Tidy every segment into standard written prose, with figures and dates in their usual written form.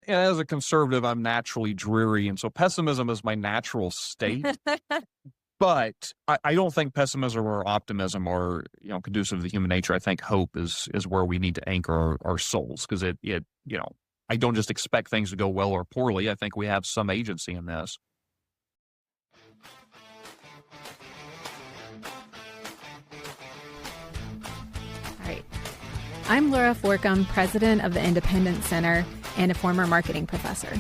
as a conservative, I'm naturally dreary, and so pessimism is my natural state. But I don't think pessimism or optimism are, conducive to the human nature. I think hope is where we need to anchor our souls, because I don't just expect things to go well or poorly. I think we have some agency in this. All right. I'm Laura Forcum, president of the Independent Center and a former marketing professor.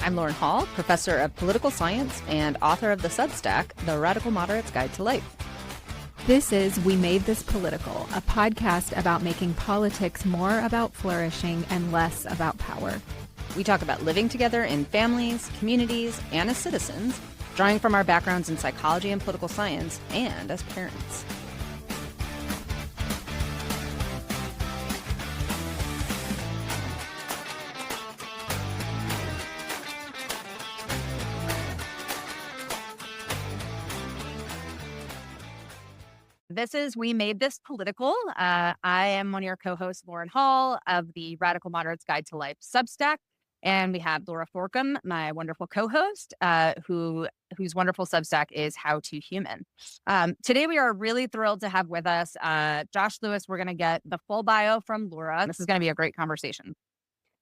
I'm Lauren Hall, professor of political science and author of the Substack, The Radical Moderate's Guide to Life. This is We Made This Political, a podcast about making politics more about flourishing and less about power. We talk about living together in families, communities, and as citizens, drawing from our backgrounds in psychology and political science, and as parents. This is We Made This Political. I am one of your co-hosts, Lauren Hall, of the Radical Moderate's Guide to Life Substack. And we have Laura Forcum, my wonderful co-host, whose wonderful Substack is How to Human. Today, we are really thrilled to have with us Josh Lewis. We're going to get the full bio from Laura. This is going to be a great conversation.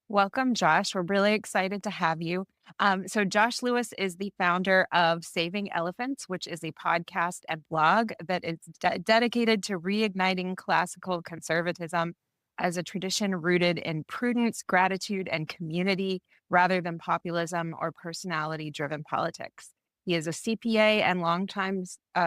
Welcome, Josh. We're really excited to have you. So Josh Lewis is the founder of Saving Elephants, which is a podcast and blog that is dedicated to reigniting classical conservatism as a tradition rooted in prudence, gratitude, and community rather than populism or personality-driven politics. He is a CPA and longtime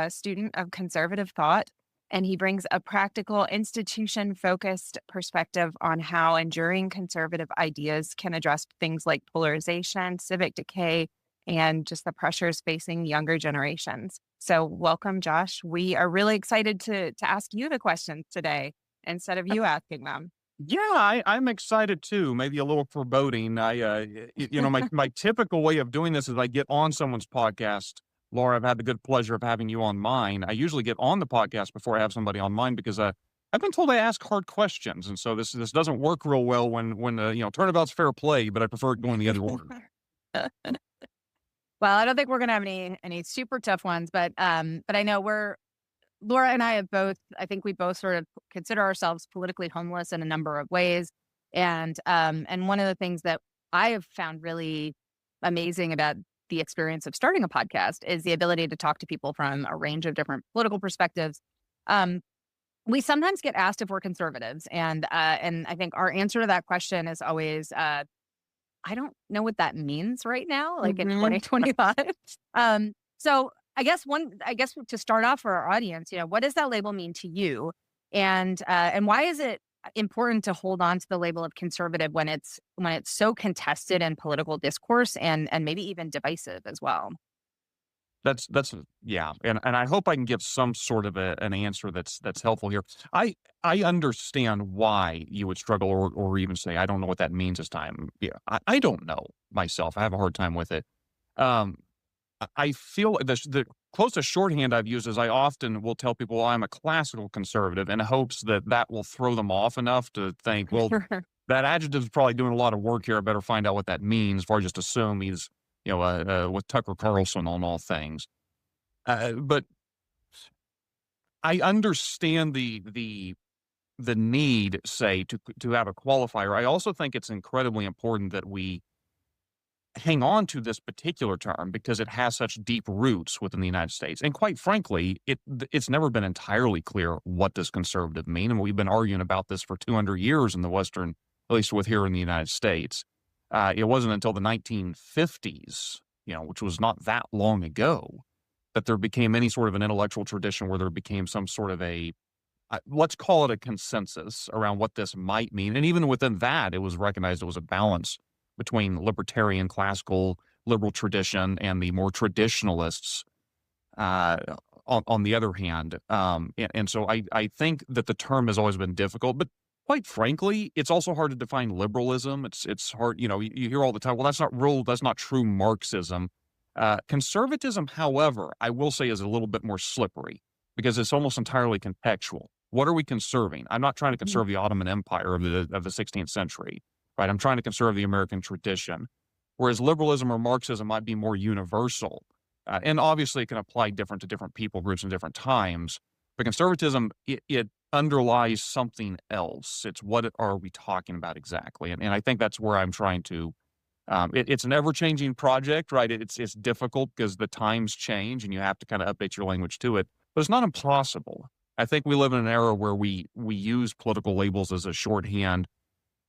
student of conservative thought, and he brings a practical, institution-focused perspective on how enduring conservative ideas can address things like polarization, civic decay, and just the pressures facing younger generations. So welcome, Josh. We are really excited to ask you the questions today instead of you asking them. Yeah, I'm excited too. Maybe a little foreboding. My typical way of doing this is I get on someone's podcast. Laura, I've had the good pleasure of having you on mine. I usually get on the podcast before I have somebody on mine because I've been told I ask hard questions, and so this doesn't work real well when turnabout's fair play. But I prefer it going the other order. Well, I don't think we're going to have any super tough ones, but I know Laura and I have both. I think we both sort of consider ourselves politically homeless in a number of ways, and one of the things that I have found really amazing about the experience of starting a podcast is the ability to talk to people from a range of different political perspectives. We sometimes get asked if we're conservatives, and I think our answer to that question is always, I don't know what that means right now, like in 2025. So I guess to start off for our audience, what does that label mean to you, and why is it important to hold on to the label of conservative when it's so contested in political discourse and maybe even divisive as well? That's yeah, and I hope I can give some sort of an answer that's helpful here. I understand why you would struggle or even say I don't know what that means this time. Yeah, I don't know myself. I have a hard time with it. I feel the closest shorthand I've used is I often will tell people, well, I'm a classical conservative, in hopes that will throw them off enough to think, well, that adjective is probably doing a lot of work here. I better find out what that means before I just assume he's, with Tucker Carlson on all things. But I understand the need, say, to have a qualifier. I also think it's incredibly important that we hang on to this particular term because it has such deep roots within the United States. And quite frankly, it's never been entirely clear what does conservative mean. And we've been arguing about this for 200 years in the Western, at least with here in the United States. It wasn't until the 1950s, which was not that long ago, that there became any sort of an intellectual tradition where there became some sort of let's call it a consensus around what this might mean. And even within that, it was recognized it was a balance between libertarian, classical, liberal tradition and the more traditionalists on the other hand. And so I think that the term has always been difficult, but quite frankly, it's also hard to define liberalism. It's hard, you hear all the time, well, that's not true Marxism. Conservatism, however, I will say is a little bit more slippery because it's almost entirely contextual. What are we conserving? I'm not trying to conserve the Ottoman Empire of the 16th century. right? I'm trying to conserve the American tradition. Whereas liberalism or Marxism might be more universal. And obviously it can apply different to different people groups in different times. But conservatism, it underlies something else. It's what are we talking about exactly? And I think that's where I'm trying to it's an ever-changing project, right? It's difficult because the times change and you have to kind of update your language to it, but it's not impossible. I think we live in an era where we use political labels as a shorthand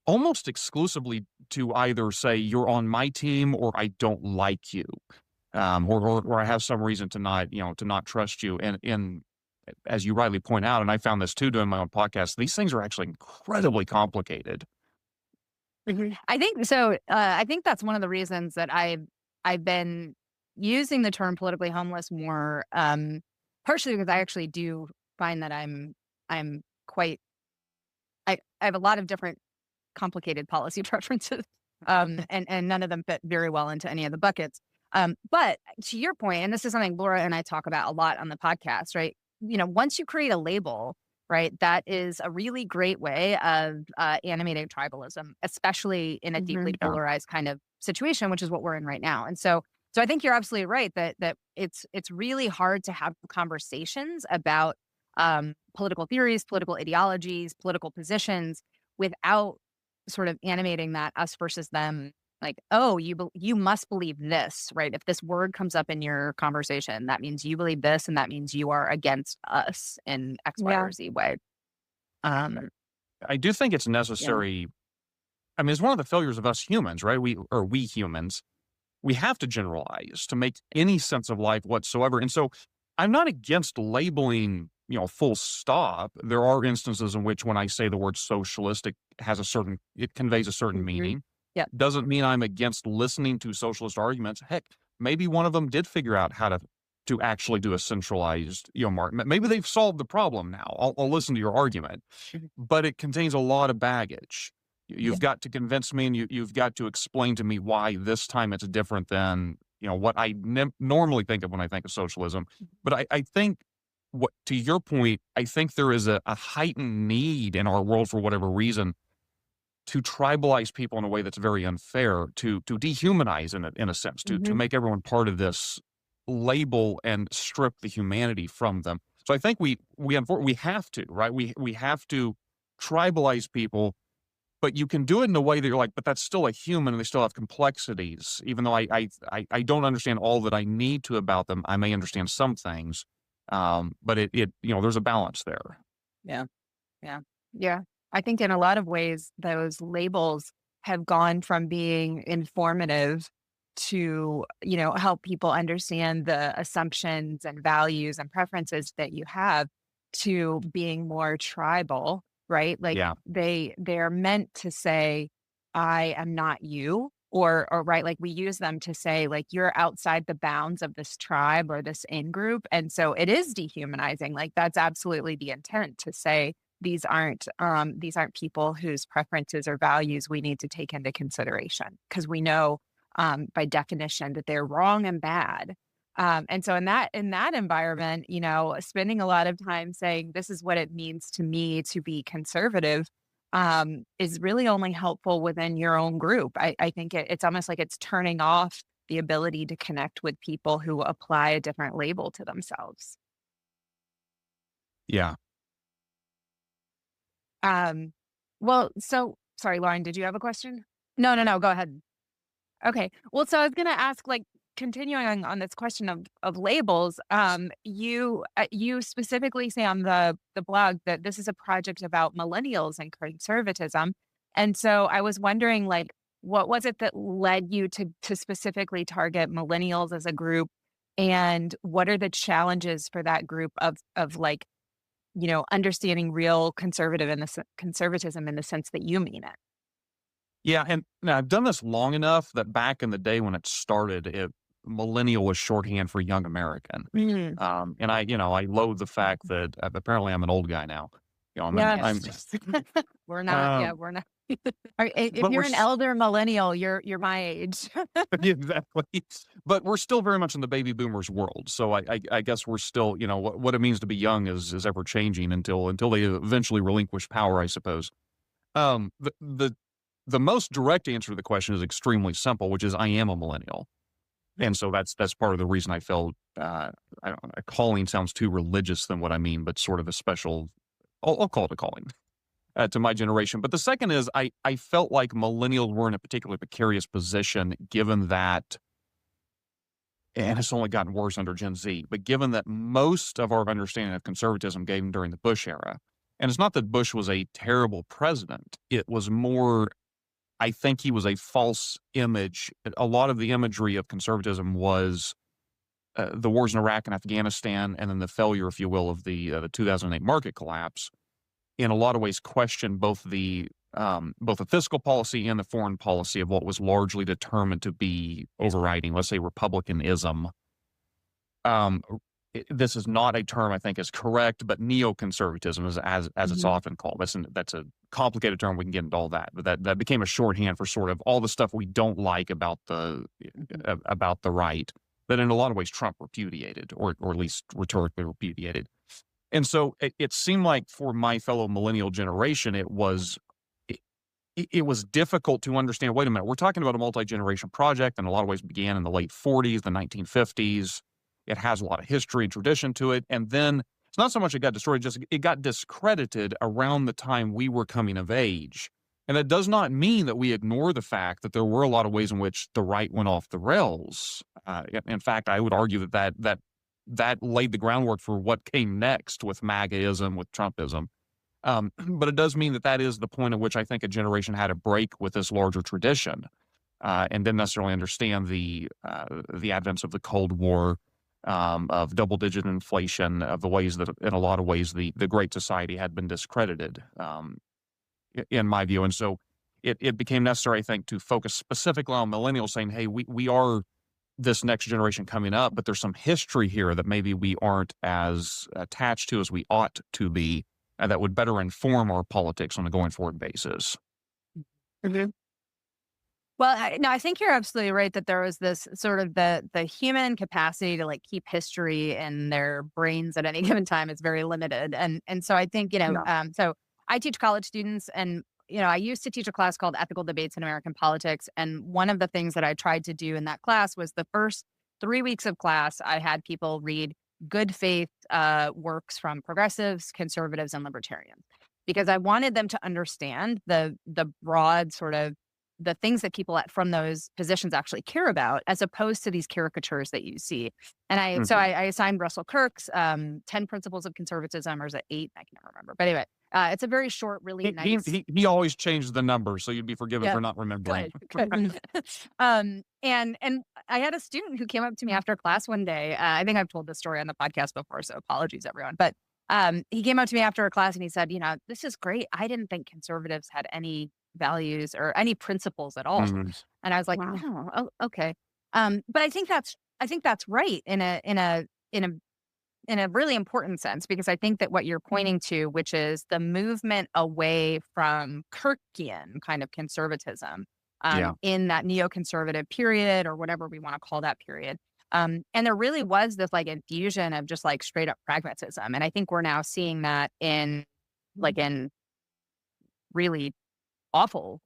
almost exclusively to either say you're on my team or I don't like you, or I have some reason to not, to not trust you. And as you rightly point out, and I found this too doing my own podcast, these things are actually incredibly complicated. I think so. I think that's one of the reasons that I've been using the term politically homeless more, partially because I actually do find that I'm quite I have a lot of different complicated policy preferences, and none of them fit very well into any of the buckets. But to your point, and this is something Laura and I talk about a lot on the podcast, right? Once you create a label, right, that is a really great way of animating tribalism, especially in a deeply polarized kind of situation, which is what we're in right now. And so I think you're absolutely right that it's really hard to have conversations about political theories, political ideologies, political positions without sort of animating that us versus them. Like, oh, you must believe this, right? If this word comes up in your conversation, that means you believe this, and that means you are against us in X, Y, or Z way. I do think it's necessary. I mean, it's one of the failures of us humans, right? We humans, we have to generalize to make any sense of life whatsoever. And so I'm not against labeling, full stop. There are instances in which when I say the word socialist, it conveys a certain meaning. Yeah. Doesn't mean I'm against listening to socialist arguments. Heck, maybe one of them did figure out how to actually do a centralized, market. Maybe they've solved the problem now. I'll listen to your argument, but it contains a lot of baggage. You've got to convince me, and you've got to explain to me why this time it's different than what I normally think of when I think of socialism. But I think, to your point, I think there is a heightened need in our world for whatever reason to tribalize people in a way that's very unfair, to dehumanize in a sense, to make everyone part of this label and strip the humanity from them. So I think we have to, right? We have to tribalize people, but you can do it in a way that you're like, but that's still a human and they still have complexities. Even though I don't understand all that I need to about them, I may understand some things. But there's a balance there. Yeah. I think in a lot of ways, those labels have gone from being informative to, help people understand the assumptions and values and preferences that you have to being more tribal, right? Like they're meant to say, I am not you, or right, like we use them to say, like, you're outside the bounds of this tribe or this in-group. And so it is dehumanizing. Like that's absolutely the intent, to say, these aren't people whose preferences or values we need to take into consideration, because we know by definition that they're wrong and bad. And so in that environment, spending a lot of time saying this is what it means to me to be conservative is really only helpful within your own group. I think it's almost like it's turning off the ability to connect with people who apply a different label to themselves. Yeah. Well, so sorry, Lauren, did you have a question? No, go ahead. Okay. Well, so I was going to ask, like, continuing on this question of labels, you specifically say on the blog that this is a project about millennials and conservatism. And so I was wondering, like, what was it that led you to specifically target millennials as a group? And what are the challenges for that group of like, understanding real conservatism in the sense that you mean it? Yeah, and now I've done this long enough that back in the day when it started, millennial was shorthand for young American. And I loathe the fact that apparently I'm an old guy now. We're not. We're not. If you're an elder millennial, you're my age. Exactly. But we're still very much in the baby boomers world. So I guess we're still, what it means to be young is ever changing until they eventually relinquish power, I suppose. The the most direct answer to the question is extremely simple, which is I am a millennial. And so that's part of the reason I felt, I don't know, a calling sounds too religious than what I mean, but sort of a special, I'll call it a calling to my generation. But the second is I felt like millennials were in a particularly precarious position given that, and it's only gotten worse under Gen Z, but given that most of our understanding of conservatism came during the Bush era, and it's not that Bush was a terrible president, it was more, I think he was a false image. A lot of the imagery of conservatism was the wars in Iraq and Afghanistan, and then the failure, if you will, of the 2008 market collapse. In a lot of ways, questioned both the fiscal policy and the foreign policy of what was largely determined to be overriding, let's say, Republicanism. This is not a term I think is correct, but neoconservatism is as it's often called. That's a complicated term. We can get into all that, but that became a shorthand for sort of all the stuff we don't like about the right that in a lot of ways Trump repudiated, or at least rhetorically repudiated. And so it seemed like for my fellow millennial generation, it was difficult to understand, wait a minute, we're talking about a multi-generation project, and in a lot of ways began in the late 40s, the 1950s. It has a lot of history and tradition to it. And then it's not so much it got destroyed, just it got discredited around the time we were coming of age. And that does not mean that we ignore the fact that there were a lot of ways in which the right went off the rails. In fact, I would argue that laid the groundwork for what came next with MAGAism, with Trumpism. But it does mean that is the point at which I think a generation had a break with this larger tradition, and didn't necessarily understand the advents of the Cold War, of double-digit inflation, of the ways that, in a lot of ways, the Great Society had been discredited, in my view. And so it became necessary, I think, to focus specifically on millennials, saying, hey, we are this next generation coming up, but there's some history here that maybe we aren't as attached to as we ought to be, and that would better inform our politics on a going forward basis. Mm-hmm. Well, I think you're absolutely right that there was this sort of the human capacity to like keep history in their brains at any given time is very limited. And so I think, so I teach college students, and I used to teach a class called Ethical Debates in American Politics. And one of the things that I tried to do in that class was the first 3 weeks of class, I had people read good faith works from progressives, conservatives, and libertarians, because I wanted them to understand the broad sort of the things that people from those positions actually care about, as opposed to these caricatures that you see. And so I assigned Russell Kirk's 10 Principles of Conservatism, or is it 8? I can't remember. But anyway, it's a very short, really nice. He always changed the number, so you'd be forgiven for not remembering. Good. And I had a student who came up to me after class one day. I think I've told this story on the podcast before, so apologies, everyone. But he came up to me after a class and he said, this is great. I didn't think conservatives had any values or any principles at all. And I was like, wow. Oh, okay. But I think that's right in a really important sense, because I think that what you're pointing to, which is the movement away from Kirkian kind of conservatism, in that neoconservative period, or whatever we want to call that period. And there really was this like infusion of just like straight up pragmatism. And I think we're now seeing that in really awful,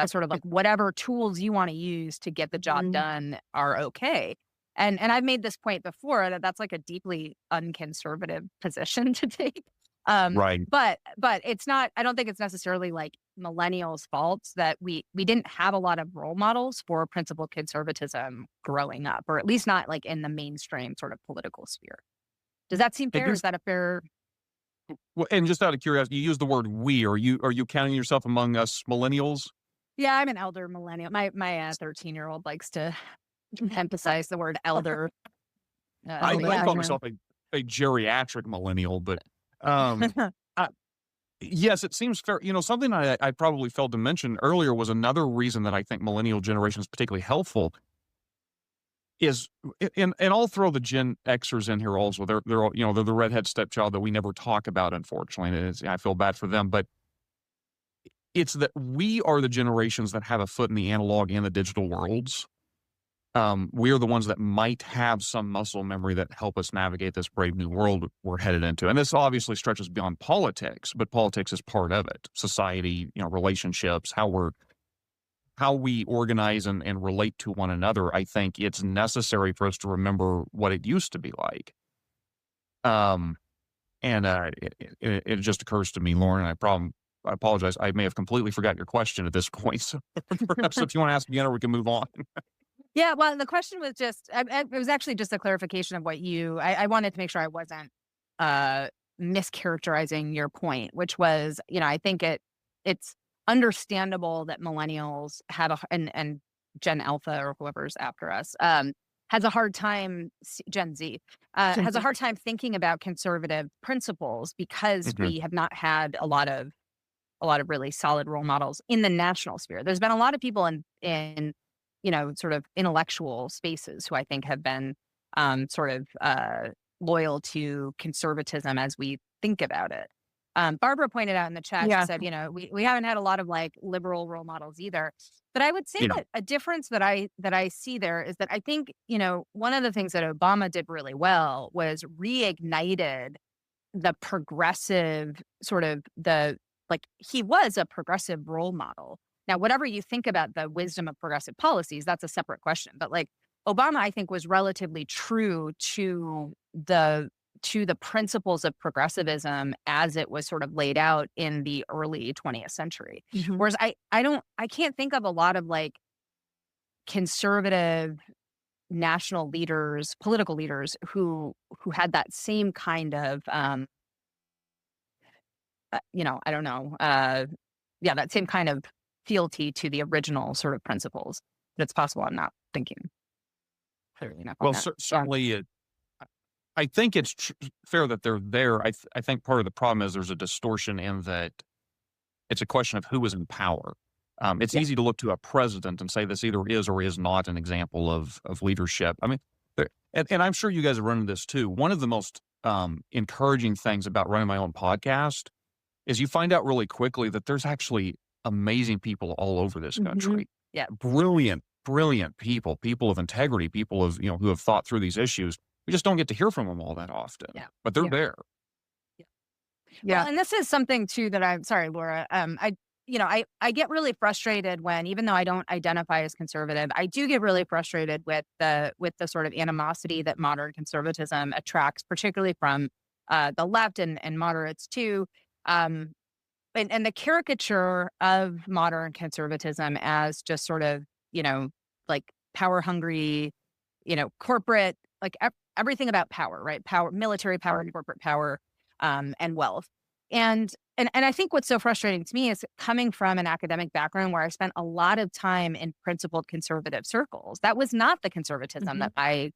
sort of like whatever tools you want to use to get the job done are okay. And I've made this point before that that's like a deeply unconservative position to take. Right. But it's not, I don't think it's necessarily like millennials' fault that we didn't have a lot of role models for principled conservatism growing up, or at least not like in the mainstream sort of political sphere. Does that seem fair? Is that a fair? Well, and just out of curiosity, you use the word "we." Are you counting yourself among us millennials? Yeah, I'm an elder millennial. My 13-year-old likes to emphasize the word elder. I call myself a geriatric millennial, but yes, it seems fair. Something I probably failed to mention earlier was another reason that I think millennial generation is particularly helpful is, and I'll throw the Gen Xers in here also. They're the redhead stepchild that we never talk about, unfortunately. I feel bad for them, but it's that we are the generations that have a foot in the analog and the digital worlds. we are the ones that might have some muscle memory that help us navigate this brave new world we're headed into. And this obviously stretches beyond politics, but politics is part of it. Society, relationships, how we organize and relate to one another. I think it's necessary for us to remember what it used to be like. It just occurs to me, Lauren, I apologize. I may have completely forgot your question at this point. So perhaps if you want to ask again, or we can move on. Yeah, well, the question was just, it was actually just a clarification of what I wanted to make sure I wasn't mischaracterizing your point, which was, I think it's understandable that millennials and Gen Alpha or whoever's after us, has a hard time, Gen Z, has a hard time thinking about conservative principles because we have not had a lot of really solid role models in the national sphere. There's been a lot of people in sort of intellectual spaces who I think have been loyal to conservatism as we think about it. Barbara pointed out in the chat, she said, we haven't had a lot of like liberal role models either. But I would say that a difference that I see there is that I think, one of the things that Obama did really well was reignited the progressive he was a progressive role model. Now, whatever you think about the wisdom of progressive policies, that's a separate question. But like Obama, I think, was relatively true to the principles of progressivism as it was sort of laid out in the early 20th century. Whereas I can't think of a lot of like conservative national leaders, political leaders who had that same kind of, that same kind of fealty to the original sort of principles. But it's possible I'm not thinking clearly enough. Well, certainly, I think it's fair that they're there. I think part of the problem is there's a distortion in that it's a question of who is in power. It's easy to look to a president and say this either is or is not an example of leadership. I mean, and I'm sure you guys have run into this too. One of the most encouraging things about running my own podcast is you find out really quickly that there's actually amazing people all over this country. Yeah. Brilliant people of integrity, people of, who have thought through these issues. We just don't get to hear from them all that often. Yeah. But they're there. Yeah. Well, and this is something too that I'm sorry, Laura. I get really frustrated when, even though I don't identify as conservative, I do get really frustrated with the sort of animosity that modern conservatism attracts, particularly from the left and moderates too. And the caricature of modern conservatism as just sort of, like power hungry, corporate, like everything about power, right? Power, military power, corporate power, and wealth. And I think what's so frustrating to me is coming from an academic background where I spent a lot of time in principled conservative circles. That was not the conservatism that I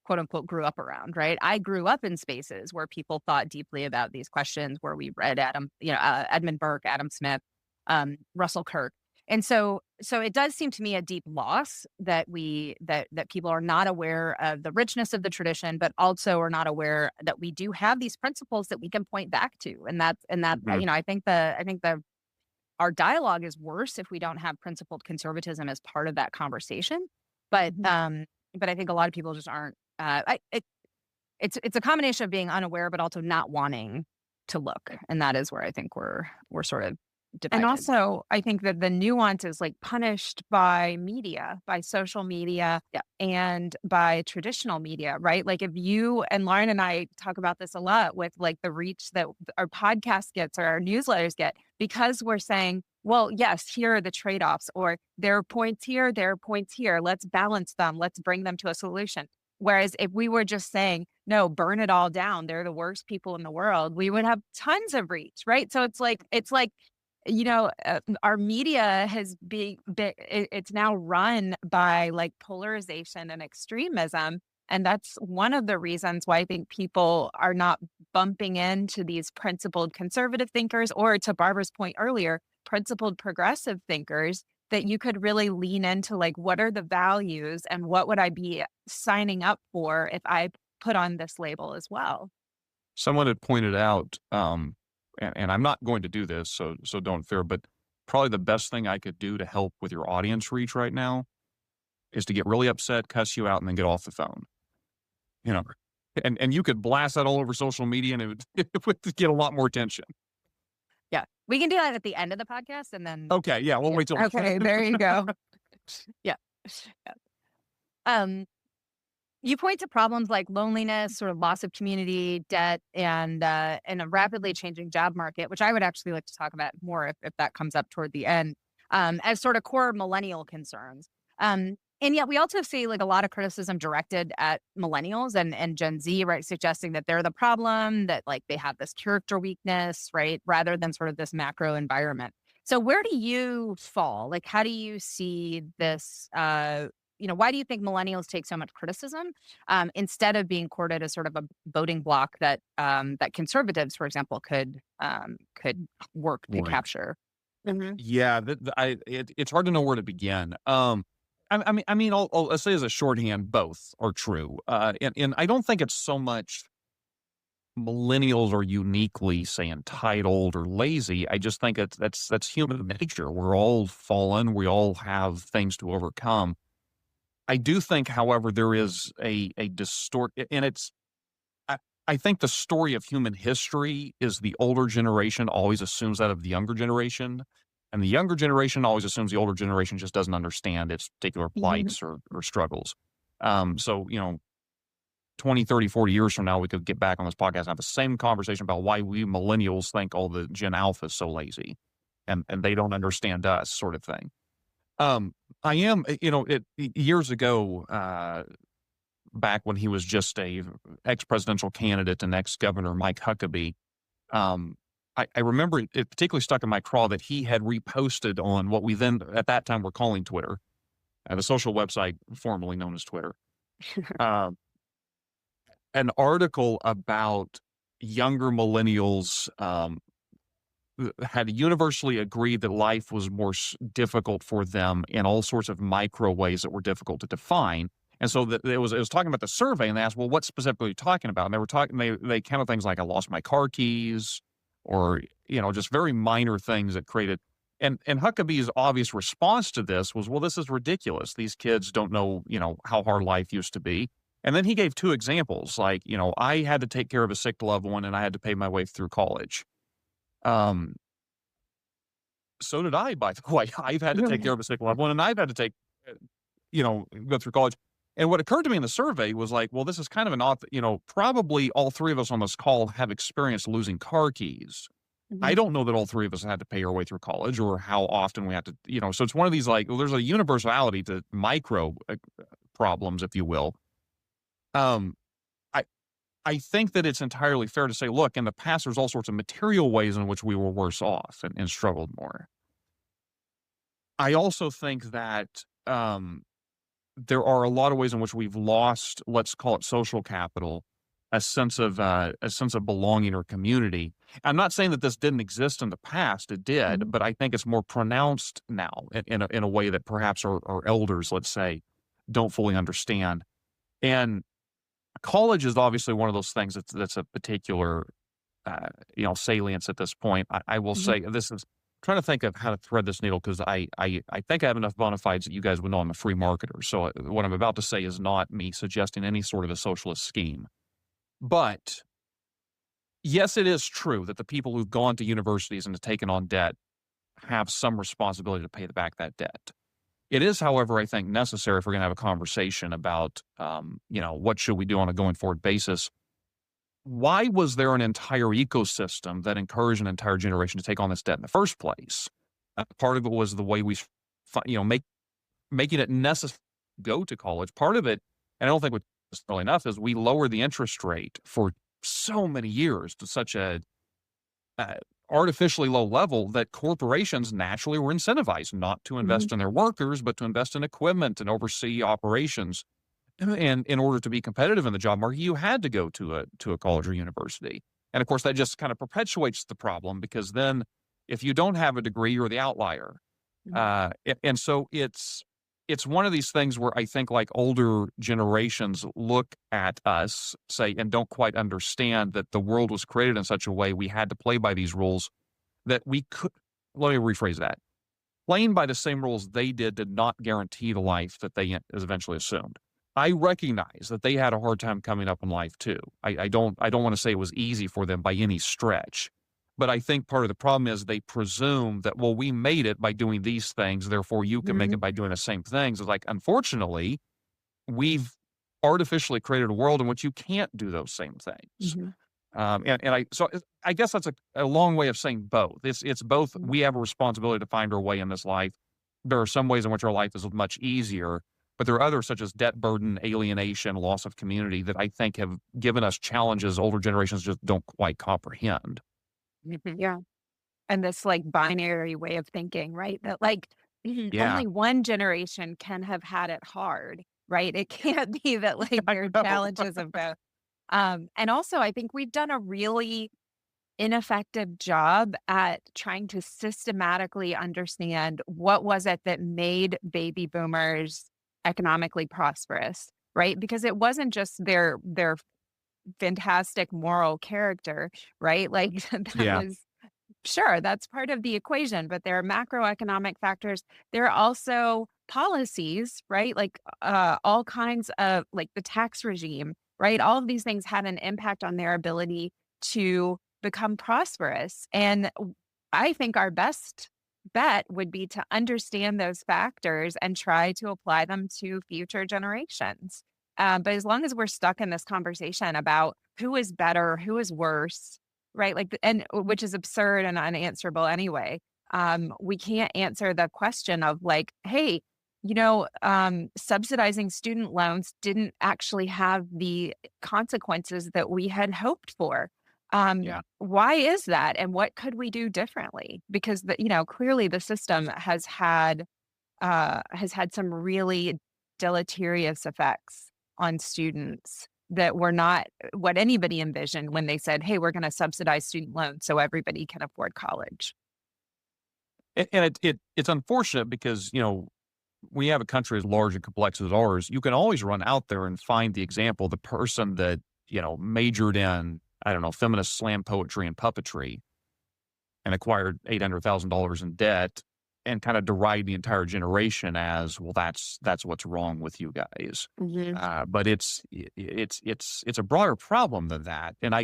quote unquote grew up around, right? I grew up in spaces where people thought deeply about these questions, where we read Edmund Burke, Adam Smith, Russell Kirk. And so it does seem to me a deep loss that that people are not aware of the richness of the tradition, but also are not aware that we do have these principles that we can point back to. And that I think our dialogue is worse if we don't have principled conservatism as part of that conversation. But I think a lot of people just aren't. It's a combination of being unaware, but also not wanting to look, and that is where I think we're sort of divided. And also, I think that the nuance is like punished by media, by social media, and by traditional media, right? Like if you and Lauren and I talk about this a lot with like the reach that our podcast gets or our newsletters get, because we're saying, well, yes, here are the trade-offs, or there are points here, there are points here. Let's balance them. Let's bring them to a solution. Whereas if we were just saying, no, burn it all down, they're the worst people in the world, we would have tons of reach, right? So it's like, our media has it's now run by like polarization and extremism. And that's one of the reasons why I think people are not bumping into these principled conservative thinkers, or to Barbara's point earlier, principled progressive thinkers, that you could really lean into like, what are the values and what would I be signing up for if I put on this label as well? Someone had pointed out, and I'm not going to do this, so don't fear, but probably the best thing I could do to help with your audience reach right now is to get really upset, cuss you out, and then get off the phone. You know, and you could blast that all over social media, and it would get a lot more attention. Yeah. We can do that at the end of the podcast, and then Okay, yeah, we'll wait till. Okay, there you go. yeah. Um, you point to problems like loneliness, sort of loss of community, debt, and a rapidly changing job market, which I would actually like to talk about more if that comes up toward the end, as sort of core millennial concerns. And yet we also see like a lot of criticism directed at millennials and Gen Z, right? Suggesting that they're the problem, that like they have this character weakness, right? Rather than sort of this macro environment. So where do you fall? Like, how do you see this? Why do you think millennials take so much criticism instead of being courted as sort of a voting block that that conservatives, for example, could work to Right. capture? Mhm. Yeah, it's hard to know where to begin. I mean, I'll say as a shorthand, both are true. And I don't think it's so much millennials are uniquely, say, entitled or lazy. I just think that's human nature. We're all fallen. We all have things to overcome. I do think, however, there is a distort, and I think the story of human history is the older generation always assumes that of the younger generation. And the younger generation always assumes the older generation just doesn't understand its particular plights or struggles. So, 20, 30, 40 years from now, we could get back on this podcast and have the same conversation about why we millennials think all the Gen Alpha is so lazy and they don't understand us, sort of thing. I am, years ago, back when he was just a ex-presidential candidate and ex-governor, Mike Huckabee, I remember it particularly stuck in my craw that he had reposted on what we then, at that time, were calling Twitter, the social website formerly known as Twitter, an article about younger millennials had universally agreed that life was more difficult for them in all sorts of micro ways that were difficult to define. And so it was talking about the survey, and they asked, well, what specifically are you talking about? And they were talking, they counted things like I lost my car keys, or, just very minor things that created. And Huckabee's obvious response to this was, well, this is ridiculous. These kids don't know, how hard life used to be. And then he gave two examples, like, I had to take care of a sick loved one and I had to pay my way through college. So did I, by the way. I've had to take care of a sick loved one and I've had to take, go through college. And what occurred to me in the survey was like, well, this is kind of an odd, probably all three of us on this call have experienced losing car keys. I don't know that all three of us had to pay our way through college or how often we had to, so it's one of these like, well, there's a universality to micro problems, if you will. I think that it's entirely fair to say, look, in the past, there's all sorts of material ways in which we were worse off and struggled more. I also think that there are a lot of ways in which we've lost, let's call it social capital, a sense of belonging or community. I'm not saying that this didn't exist in the past; it did, but I think it's more pronounced now in a way that perhaps our elders, let's say, don't fully understand. And college is obviously one of those things that's a particular, salience at this point. I will say this is trying to think of how to thread this needle because I think I have enough bona fides that you guys would know I'm a free marketer. So what I'm about to say is not me suggesting any sort of a socialist scheme. But yes, it is true that the people who've gone to universities and have taken on debt have some responsibility to pay back that debt. It is, however, I think necessary if we're going to have a conversation about, what should we do on a going forward basis. Why was there an entire ecosystem that encouraged an entire generation to take on this debt in the first place? Part of it was the way we, making it necessary to go to college. Part of it, and I don't think it's really enough, is we lowered the interest rate for so many years to such a artificially low level that corporations naturally were incentivized not to invest in their workers, but to invest in equipment and oversee operations. And in order to be competitive in the job market, you had to go to a college or university. And of course, that just kind of perpetuates the problem because then if you don't have a degree, you're the outlier. And so it's one of these things where I think like older generations look at us, say, and don't quite understand that the world was created in such a way we had to play by these rules that we could, let me rephrase that. playing by the same rules they did not guarantee the life that they is eventually assumed. I recognize that they had a hard time coming up in life too. I don't want to say it was easy for them by any stretch, but I think part of the problem is they presume that, well, we made it by doing these things, therefore you can make Mhm. it by doing the same things. It's like, unfortunately, we've artificially created a world in which you can't do those same things. Mhm. I guess that's a long way of saying both. It's both. Mhm. We have a responsibility to find our way in this life. There are some ways in which our life is much easier, but there are others such as debt burden, alienation, loss of community that I think have given us challenges older generations just don't quite comprehend. Mhm. Yeah. And this like binary way of thinking, right? That like Yeah. only one generation can have had it hard, right? It can't be that like I there are know. challenges of both. And also I think we've done a really ineffective job at trying to systematically understand what was it that made baby boomers economically prosperous, right? Because it wasn't just their fantastic moral character, right? Like that Yeah. was sure, that's part of the equation, but there are macroeconomic factors. There are also policies, right? Like all kinds of like the tax regime, right? All of these things had an impact on their ability to become prosperous. And I think our best bet would be to understand those factors and try to apply them to future generations. But as long as we're stuck in this conversation about who is better, who is worse, right? Like, and which is absurd and unanswerable anyway. We can't answer the question of like, hey, subsidizing student loans didn't actually have the consequences that we had hoped for. Yeah. Why is that? And what could we do differently? Because clearly the system has had some really deleterious effects on students that were not what anybody envisioned when they said, "Hey, we're going to subsidize student loans so everybody can afford college." It's unfortunate because, when you have a country as large and complex as ours, you can always run out there and find the example, the person that, majored in, I don't know, feminist slam poetry and puppetry and acquired $800,000 in debt and kind of deride the entire generation as, well, that's what's wrong with you guys. Mhm. But it's a broader problem than that. And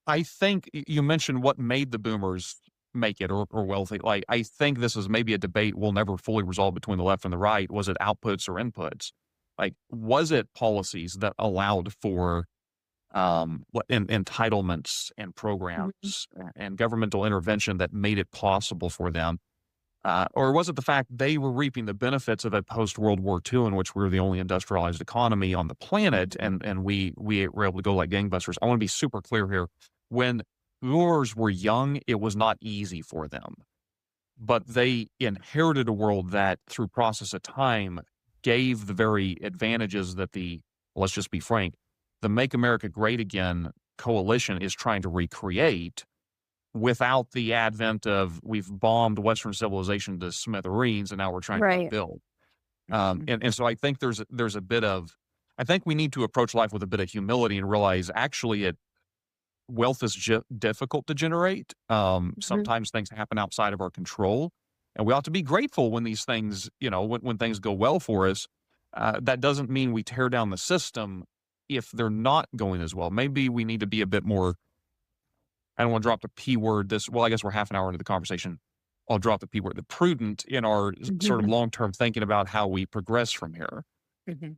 I think you mentioned what made the boomers make it or wealthy. Like, I think this is maybe a debate we'll never fully resolve between the left and the right. Was it outputs or inputs? Like, was it policies that allowed for entitlements and Mhm. programs and governmental intervention that made it possible for them? Or was it the fact they were reaping the benefits of a post World War II in which we were the only industrialized economy on the planet and we were able to go like gangbusters? I want to be super clear here. When boomers were young, it was not easy for them, but they inherited a world that through process of time gave the very advantages that let's just be frank, the Make America Great Again coalition is trying to recreate without the advent of we've bombed Western civilization to smithereens and now we're trying to Right. rebuild. Mhm. And so I think there's a bit of, I think we need to approach life with a bit of humility and realize actually wealth is difficult to generate. Mhm. Sometimes things happen outside of our control, and we ought to be grateful when these things, when things go well for us. That doesn't mean we tear down the system if they're not going as well. Maybe we need to be a bit more. I don't want to drop the P word well, I guess we're half an hour into the conversation. I'll drop the P word, the prudent in our sort of Mhm. long-term thinking about how we progress from here. Mhm.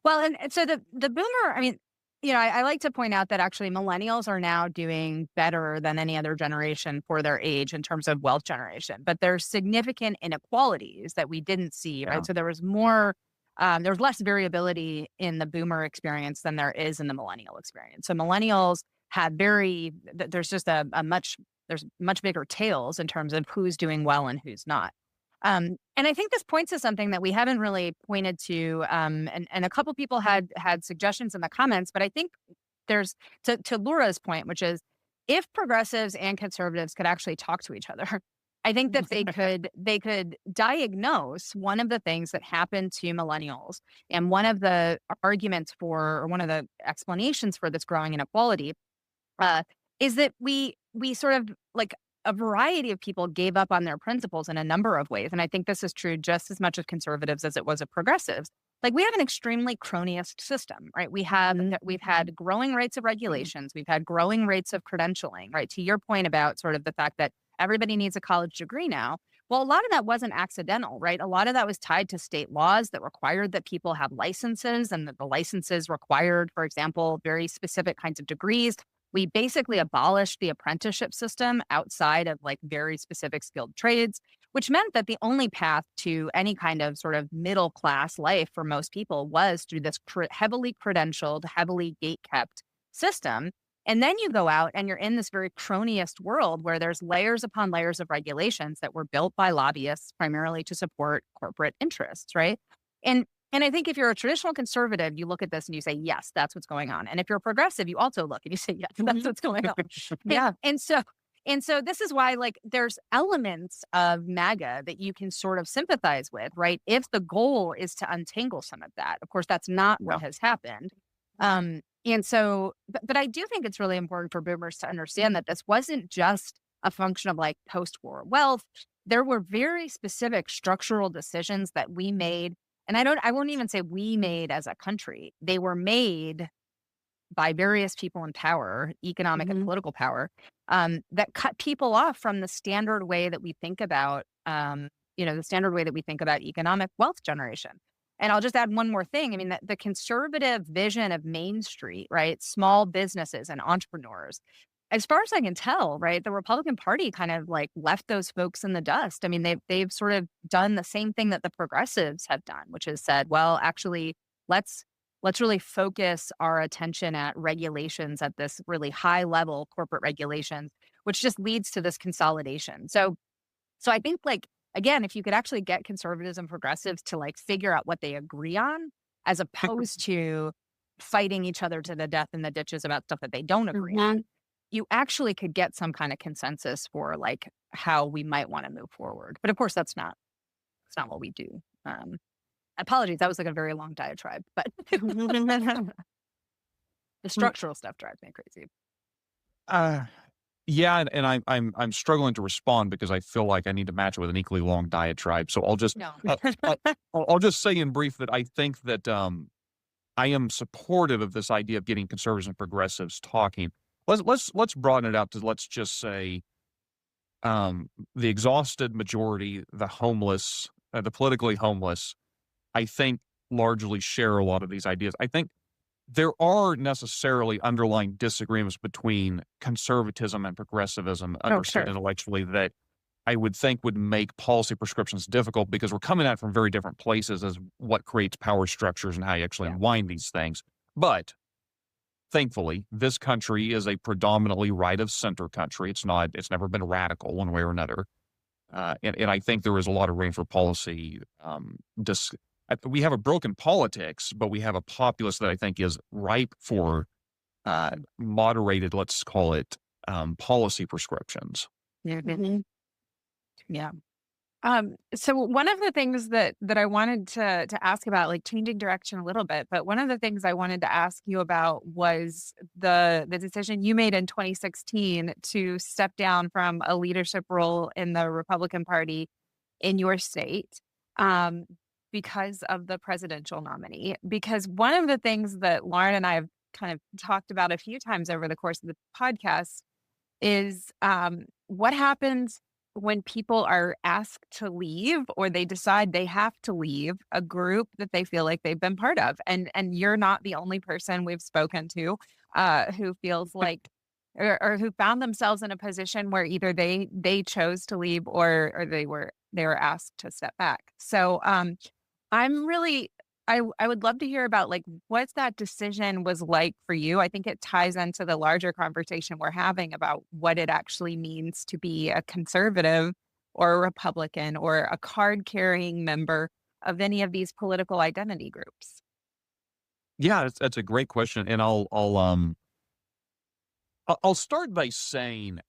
Well, and so the boomer, I mean, I like to point out that actually millennials are now doing better than any other generation for their age in terms of wealth generation, but there's significant inequalities that we didn't see, Yeah. right? So there was less variability in the boomer experience than there is in the millennial experience. So millennials had there's just there's much bigger tails in terms of who's doing well and who's not. And I think this points to something that we haven't really pointed to, and a couple people had suggestions in the comments, but I think there's to Laura's point, which is if progressives and conservatives could actually talk to each other, I think that they could diagnose one of the things that happened to millennials, and one of the arguments for, or one of the explanations for this growing inequality, uh, is that we sort of like a variety of people gave up on their principles in a number of ways. And I think this is true just as much of conservatives as it was of progressives. Like we have an extremely cronyist system, right? We've had growing rates of regulations, we've had growing rates of credentialing, right? To your point about sort of the fact that everybody needs a college degree now. Well, a lot of that wasn't accidental, right? A lot of that was tied to state laws that required that people have licenses and that the licenses required, for example, very specific kinds of degrees. We basically abolished the apprenticeship system outside of like very specific skilled trades, which meant that the only path to any kind of sort of middle class life for most people was through this heavily credentialed, heavily gate kept system. And then you go out and you're in this very cronyist world where there's layers upon layers of regulations that were built by lobbyists primarily to support corporate interests, right? And I think if you're a traditional conservative, you look at this and you say, yes, that's what's going on. And if you're a progressive, you also look and you say, yes, that's what's going on. Yeah. And so this is why like there's elements of MAGA that you can sort of sympathize with, right? If the goal is to untangle some of that. Of course, that's not what has happened. But I do think it's really important for boomers to understand that this wasn't just a function of like post-war wealth. There were very specific structural decisions that we made. And I won't even say we made as a country. They were made by various people in power, economic and political power, that cut people off from the standard way that we think about, the standard way that we think about economic wealth generation. And I'll just add one more thing. I mean, the conservative vision of Main Street, right? Small businesses and entrepreneurs. As far as I can tell, right, the Republican Party kind of like left those folks in the dust. I mean, they've sort of done the same thing that the progressives have done, which is said, well, actually, let's really focus our attention at regulations at this really high level corporate regulations, which just leads to this consolidation. So I think like, again, if you could actually get conservatives and progressives to like figure out what they agree on, as opposed to fighting each other to the death in the ditches about stuff that they don't agree on, you actually could get some kind of consensus for like how we might want to move forward. But of course, that's not what we do. Apologies, that was like a very long diatribe, but the structural stuff drives me crazy. Yeah, and I'm struggling to respond because I feel like I need to match it with an equally long diatribe. So I'll just No. I'll just say in brief that I think that I am supportive of this idea of getting conservatives and progressives talking. Let's broaden it out to, let's just say, the exhausted majority, the homeless, the politically homeless, I think largely share a lot of these ideas. I think there are necessarily underlying disagreements between conservatism and progressivism, understood intellectually, that I would think would make policy prescriptions difficult because we're coming at it from very different places as what creates power structures and how you actually unwind these things. But thankfully, this country is a predominantly right of center country. It's never been radical one way or another. And I think there is a lot of room for policy. We have a broken politics, but we have a populace that I think is ripe for moderated, let's call it, policy prescriptions. Yeah. So one of the things that I wanted to ask about, like changing direction a little bit, but one of the things I wanted to ask you about was the decision you made in 2016 to step down from a leadership role in the Republican Party in your state. Because of the presidential nominee. Because one of the things that Lauren and I have kind of talked about a few times over the course of the podcast is what happens when people are asked to leave or they decide they have to leave a group that they feel like they've been part of. And you're not the only person we've spoken to who feels like or who found themselves in a position where either they chose to leave or they were asked to step back. So I would love to hear about like what that decision was like for you. I think it ties into the larger conversation we're having about what it actually means to be a conservative or a Republican or a card-carrying member of any of these political identity groups. Yeah, that's a great question, and I'll start by saying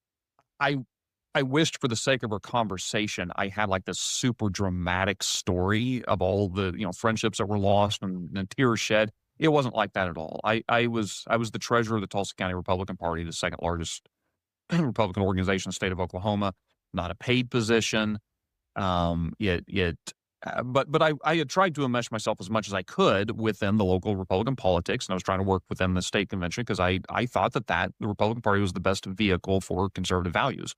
I wished, for the sake of our conversation, I had like this super dramatic story of all the friendships that were lost and tears shed. It wasn't like that at all. I was the treasurer of the Tulsa County Republican Party, the second largest Republican organization in the state of Oklahoma, not a paid position. But I had tried to enmesh myself as much as I could within the local Republican politics, and I was trying to work within the state convention because I thought that the Republican Party was the best vehicle for conservative values.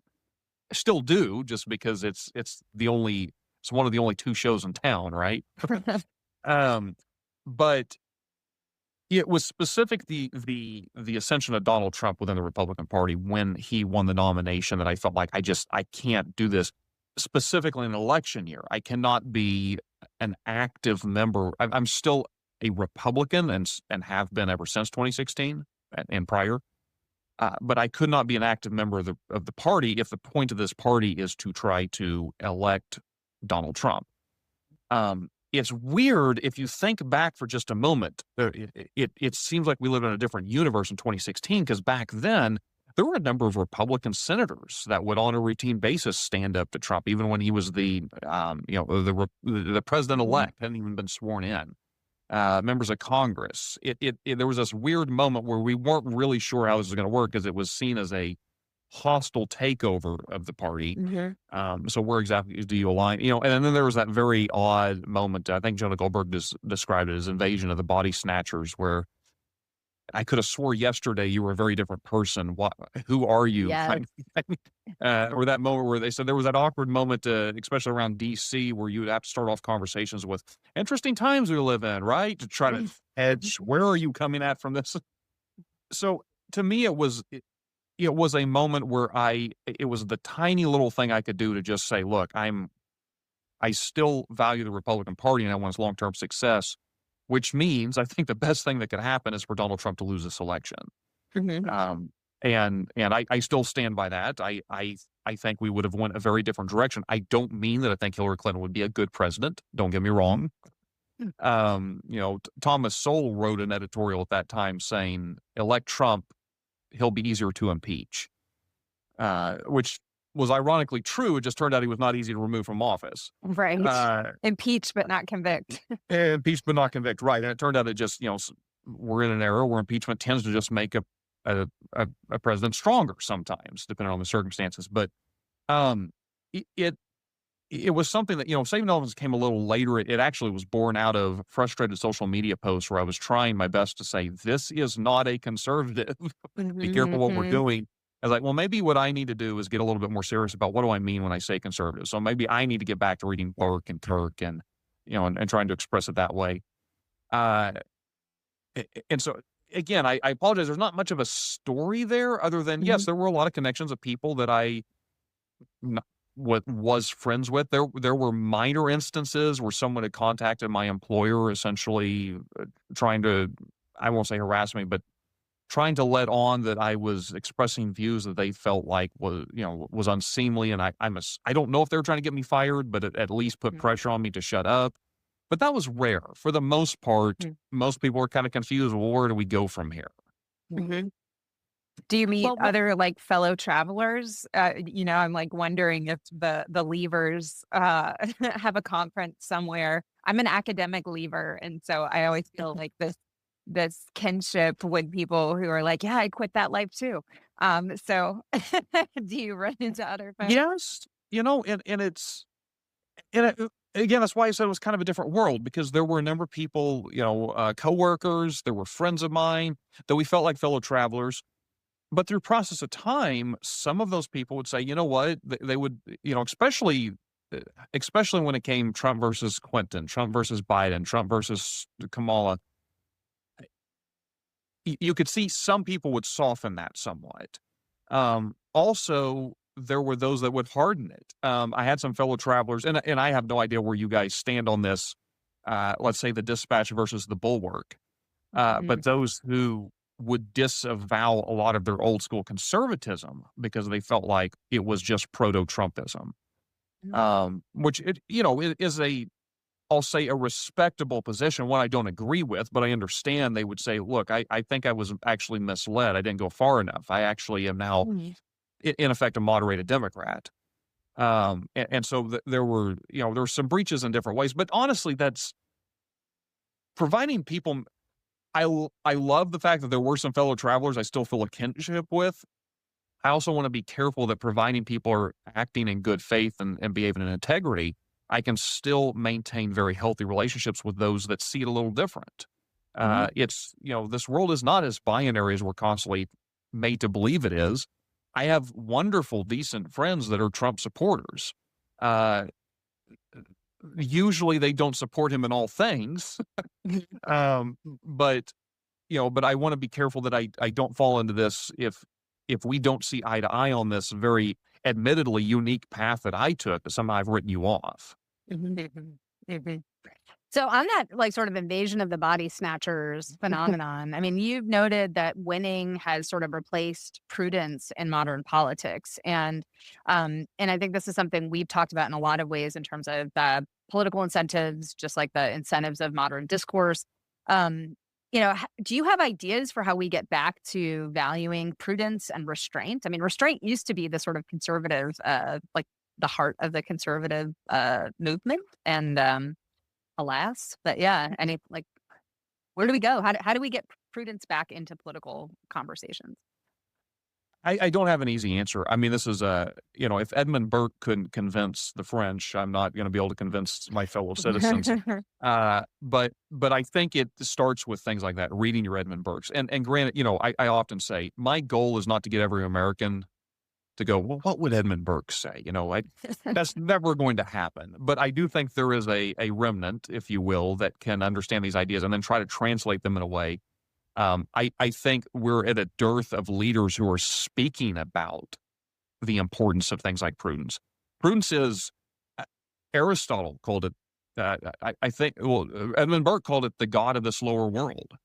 I still do, just because it's one of the only 2 shows in town, right? Um, but it was specific the ascension of Donald Trump within the Republican Party when he won the nomination that I felt like I can't do this. Specifically in an election year, I cannot be an active member. I'm still a Republican and have been ever since 2016 and prior. But I could not be an active member of the party if the point of this party is to try to elect Donald Trump. It's weird if you think back for just a moment. It seems like we live in a different universe in 2016 because back then there were a number of Republican senators that would, on a routine basis, stand up to Trump, even when he was the president-elect, hadn't even been sworn in. Members of Congress. There was this weird moment where we weren't really sure how this was going to work because it was seen as a hostile takeover of the party. So where exactly do you align? And then there was that very odd moment. I think Jonah Goldberg described it as invasion of the body snatchers, where I could have swore yesterday you were a very different person. Who are you? Yes. Or that moment where they said there was that awkward moment, especially around D.C., where you would have to start off conversations with interesting times we live in, right? To try to hedge, where are you coming at from this? So to me, it was a moment where it was the tiny little thing I could do to just say, look, I still value the Republican Party and I want its long-term success, which means I think the best thing that could happen is for Donald Trump to lose this election. And I still stand by that. I think we would have went a very different direction. I don't mean that I think Hillary Clinton would be a good president. Don't get me wrong. Thomas Sowell wrote an editorial at that time saying, elect Trump, he'll be easier to impeach, which was ironically true. It just turned out he was not easy to remove from office. Right. Impeach but not convict. Impeach but not convict, right. And it turned out it just, we're in an era where impeachment tends to just make a president stronger sometimes, depending on the circumstances. But it was something that, saving elements came a little later. It actually was born out of frustrated social media posts where I was trying my best to say, this is not a conservative. Be careful what we're doing. I was like, well, maybe what I need to do is get a little bit more serious about what do I mean when I say conservative. So maybe I need to get back to reading Burke and Kirk and, and trying to express it that way. And so, again, I apologize. There's not much of a story there other than, yes, there were a lot of connections of people that I was friends with. There were minor instances where someone had contacted my employer, essentially trying to, I won't say harass me, but trying to let on that I was expressing views that they felt like was unseemly. And I don't know if they were trying to get me fired, but at least put pressure on me to shut up. But that was rare. For the most part, most people were kind of confused. Well, where do we go from here? Do you meet other fellow travelers? I'm wondering if the leavers have a conference somewhere. I'm an academic leaver, and so I always feel like this kinship with people who are like, yeah, I quit that life too. So do you run into other folks? Yes, again, that's why I said it was kind of a different world, because there were a number of people, coworkers, there were friends of mine that we felt like fellow travelers. But through process of time, some of those people would say, you know what, they would, especially when it came Trump versus Clinton, Trump versus Biden, Trump versus Kamala, you could see some people would soften that somewhat. Also, there were those that would harden it. I had some fellow travelers, and I have no idea where you guys stand on this. Let's say the Dispatch versus the Bulwark. But those who would disavow a lot of their old school conservatism because they felt like it was just proto-Trumpism, which it is I'll say a respectable position, one I don't agree with, but I understand. They would say, look, I think I was actually misled. I didn't go far enough. I actually am now, in effect, a moderated Democrat. And so there were some breaches in different ways. But honestly, that's providing people. I love the fact that there were some fellow travelers I still feel a kinship with. I also want to be careful that providing people are acting in good faith and behaving in integrity, I can still maintain very healthy relationships with those that see it a little different. Mhm. It's, this world is not as binary as we're constantly made to believe it is. I have wonderful, decent friends that are Trump supporters. Uh, Usually they don't support him in all things. um, but but I want to be careful that I don't fall into this if we don't see eye to eye on this very admittedly unique path that I took, that somehow I've written you off. Mhm. Mhm. So on that, like, sort of invasion of the body snatchers phenomenon, I mean, you've noted that winning has sort of replaced prudence in modern politics, and I think this is something we've talked about in a lot of ways in terms of political incentives, just like the incentives of modern discourse. Um, do you have ideas for how we get back to valuing prudence and restraint? I mean, restraint used to be the sort of conservative, like the heart of the conservative movement, and alas, but yeah, like, where do we go? How do we get prudence back into political conversations? I don't have an easy answer. I mean, this is if Edmund Burke couldn't convince the French, I'm not going to be able to convince my fellow citizens. But I think it starts with things like that, reading your Edmund Burkes. And granted, I often say my goal is not to get every American to go, well, what would Edmund Burke say? That's never going to happen. But I do think there is a remnant, if you will, that can understand these ideas and then try to translate them in a way. I think we're at a dearth of leaders who are speaking about the importance of things like prudence. Prudence is, uh, Aristotle called it, I think, well, Edmund Burke called it the God of this lower world,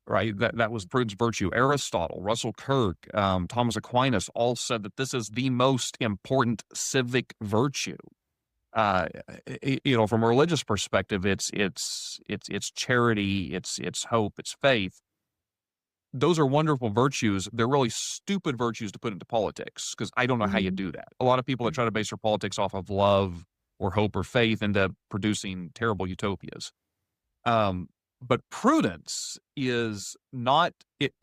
right? That was prudence virtue. Aristotle, Russell Kirk, Thomas Aquinas all said that this is the most important civic virtue. From a religious perspective, it's charity, it's hope, it's faith. Those are wonderful virtues. They're really stupid virtues to put into politics because I don't know how you Mhm. do that. A lot of people that try to base their politics off of love or hope or faith end up producing terrible utopias. But prudence is not it.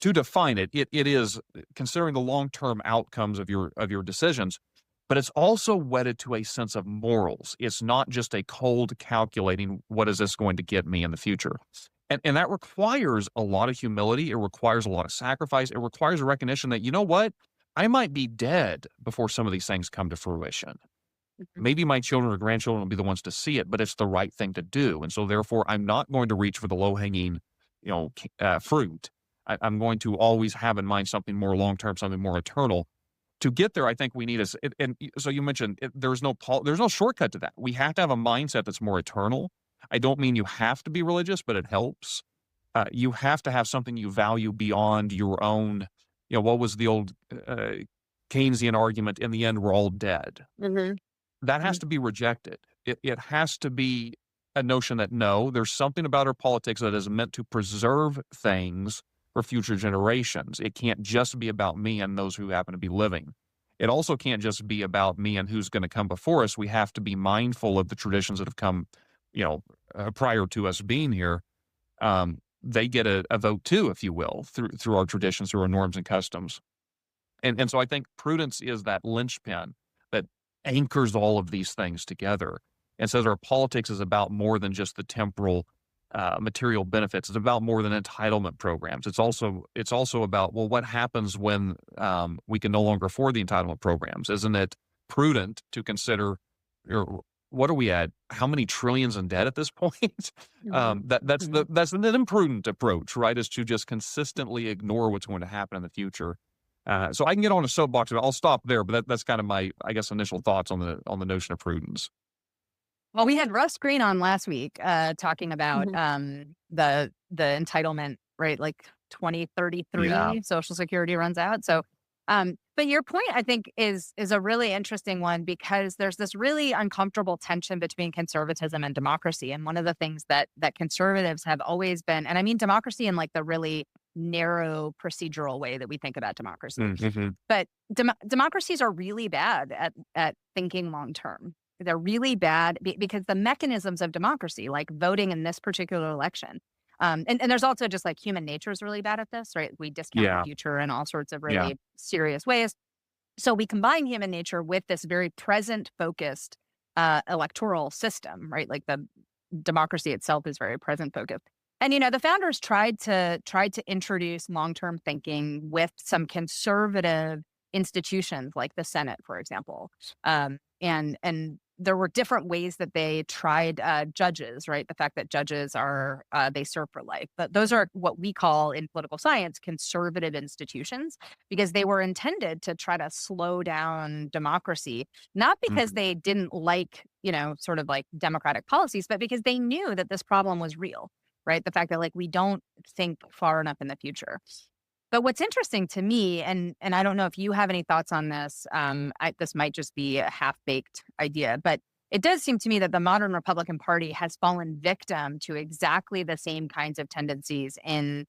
To define it is considering the long-term outcomes of your decisions, but it's also wedded to a sense of morals. It's not just a cold calculating, what is this going to get me in the future? And that requires a lot of humility. It requires a lot of sacrifice. It requires a recognition that, you know what? I might be dead before some of these things come to fruition. Mhm. Maybe my children or grandchildren will be the ones to see it, but it's the right thing to do. And so therefore, I'm not going to reach for the low-hanging, fruit. I'm going to always have in mind something more long-term, something more eternal. To get there, I think we need so you mentioned there's no shortcut to that. We have to have a mindset that's more eternal. I don't mean you have to be religious, but it helps. You have to have something you value beyond your own. What was the old Keynesian argument? In the end, we're all dead. Mhm. That has Mhm. to be rejected. It has to be a notion that, no, there's something about our politics that is meant to preserve things for future generations. It can't just be about me and those who happen to be living. It also can't just be about me and who's gonna come before us. We have to be mindful of the traditions that have come, prior to us being here. They get a vote too, if you will, through our traditions, through our norms and customs. And so I think prudence is that linchpin that anchors all of these things together and says our politics is about more than just the temporal, material benefits. It's about more than entitlement programs. It's also about, well, what happens when we can no longer afford the entitlement programs? Isn't it prudent to consider, or what are we at? How many trillions in debt at this point? Mhm. Mhm. That's an imprudent approach, right? Is to just consistently ignore what's going to happen in the future. So I can get on a soapbox, but I'll stop there. But that's kind of my, I guess, initial thoughts on the notion of prudence. Well, we had Russ Green on last week, talking about Mhm. the entitlement, right? Like Yeah. 2033, Social Security runs out. So, but your point, I think, is a really interesting one because there's this really uncomfortable tension between conservatism and democracy. And one of the things that conservatives have always been, and I mean democracy in like the really narrow procedural way that we think about democracy, Mhm. but democracies are really bad at thinking long term. They're really bad because the mechanisms of democracy, like voting in this particular election, And there's also just like human nature is really bad at this, right? We discount the Yeah. future in all sorts of Yeah. really serious ways. So we combine human nature with this very present focused electoral system, right? Like the democracy itself is very present focused. And the founders tried to introduce long-term thinking with some conservative institutions like the Senate, for example. And there were different ways that they tried judges, right? The fact that judges are they serve for life, but those are what we call in political science conservative institutions because they were intended to try to slow down democracy, not because Mhm. they didn't like sort of like democratic policies, but because they knew that this problem was real, right? The fact that like we don't think far enough in the future. But what's interesting to me, and I don't know if you have any thoughts on this, this might just be a half-baked idea, but it does seem to me that the modern Republican Party has fallen victim to exactly the same kinds of tendencies in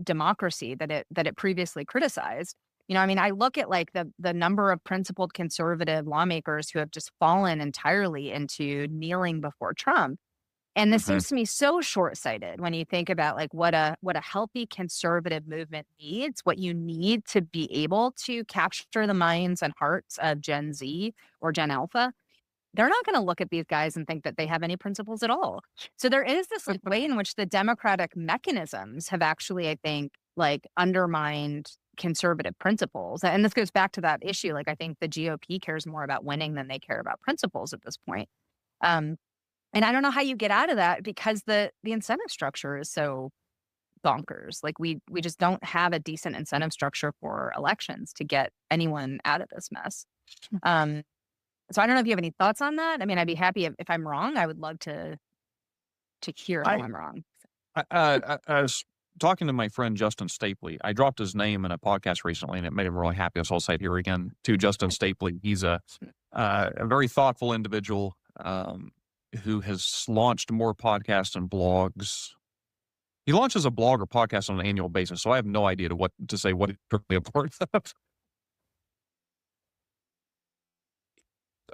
democracy that it previously criticized. I mean, I look at like the number of principled conservative lawmakers who have just fallen entirely into kneeling before Trump. And this Mhm. seems to me so short-sighted when you think about like what a healthy conservative movement needs, what you need to be able to capture the minds and hearts of Gen Z or Gen Alpha. They're not going to look at these guys and think that they have any principles at all. So there is this like way in which the democratic mechanisms have actually, I think, like undermined conservative principles. And this goes back to that issue. Like I think the GOP cares more about winning than they care about principles at this point. Um, and I don't know how you get out of that because the incentive structure is so bonkers. Like we just don't have a decent incentive structure for elections to get anyone out of this mess. Um, so I don't know if you have any thoughts on that. I mean, I'd be happy if I'm wrong. I would love to hear how I I'm wrong. I was talking to my friend Justin Stapley. I dropped his name in a podcast recently, and it made him really happy. So I'll say it here again to Justin Stapley. He's a very thoughtful individual who has launched more podcasts and blogs. He launches a blog or podcast on an annual basis, so I have no idea what to say what he's really a part of.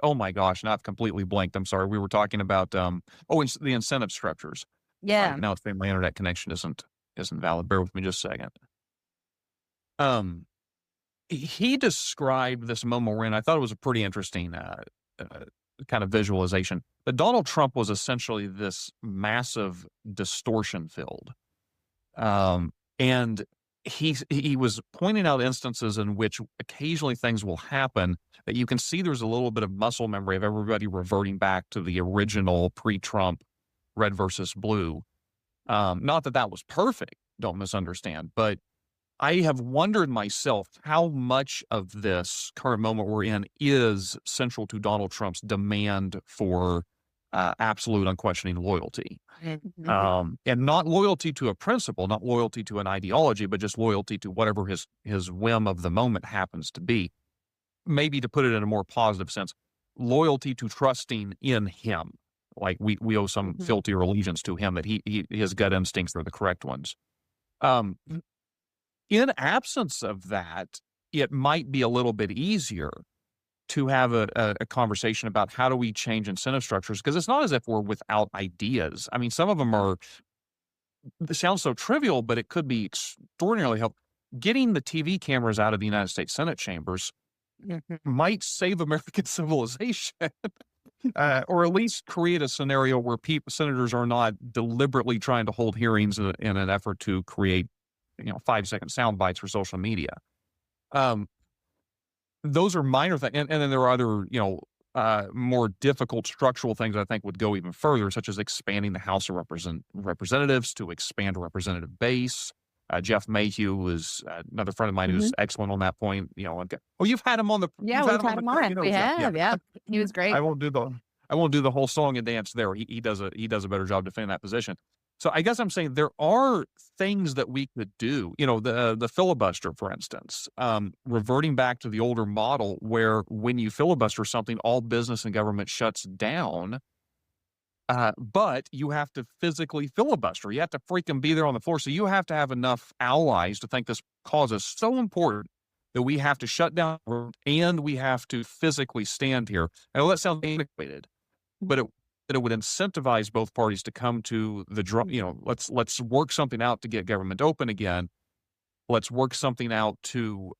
Oh my gosh, now I've completely blanked. I'm sorry. We were talking about the incentive structures. Yeah. Now it's saying my internet connection isn't valid. Bear with me just a second. Um, he described this moment we're in. I thought it was a pretty interesting kind of visualization. But Donald Trump was essentially this massive distortion field, and he was pointing out instances in which occasionally things will happen that you can see there's a little bit of muscle memory of everybody reverting back to the original pre-Trump red versus blue. Not that that was perfect, don't misunderstand, but I have wondered myself how much of this current moment we're in is central to Donald Trump's demand for absolute unquestioning loyalty. And not loyalty to a principle, not loyalty to an ideology, but just loyalty to whatever his whim of the moment happens to be. Maybe to put it in a more positive sense, loyalty to trusting in him. Like we owe some Mhm. fealty or allegiance to him that his gut instincts are the correct ones. Um, in absence of that, it might be a little bit easier to have a conversation about how do we change incentive structures because it's not as if we're without ideas. I mean, some of them are. It sounds so trivial, but it could be extraordinarily helpful. Getting the TV cameras out of the United States Senate chambers Mhm. might save American civilization. Or at least create a scenario where senators are not deliberately trying to hold hearings in an effort to create, 5-second sound bites for social media. Um, those are minor things, and then there are other, more difficult structural things I think would go even further, such as expanding the House of Representatives to expand a representative base. Jeff Mayhew is another friend of mine who's Mhm. excellent on that point. Oh, you've had him on the, Yeah, you've had we've him on had the, him on. We yeah, have, yeah. He was great. I won't do the whole song and dance there. He does a better job defending that position. So I guess I'm saying there are things that we could do. The filibuster, for instance, reverting back to the older model where when you filibuster something, all business and government shuts down. But you have to physically filibuster. You have to freaking be there on the floor. So you have to have enough allies to think this cause is so important that we have to shut down and we have to physically stand here. I know that sounds antiquated, but that it would incentivize both parties to come to the let's work something out to get government open again. Let's work something out to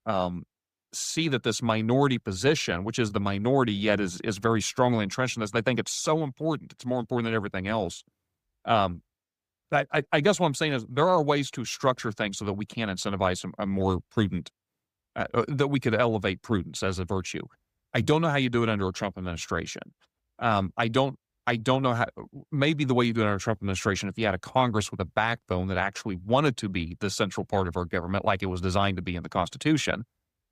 see that this minority position, which is the minority yet is very strongly entrenched in this. I think it's so important. It's more important than everything else. I guess what I'm saying is there are ways to structure things so that we can incentivize a more prudent, that we could elevate prudence as a virtue. I don't know how you do it under a Trump administration. I don't know how. Maybe the way you do it under a Trump administration, if you had a Congress with a backbone that actually wanted to be the central part of our government, like it was designed to be in the Constitution.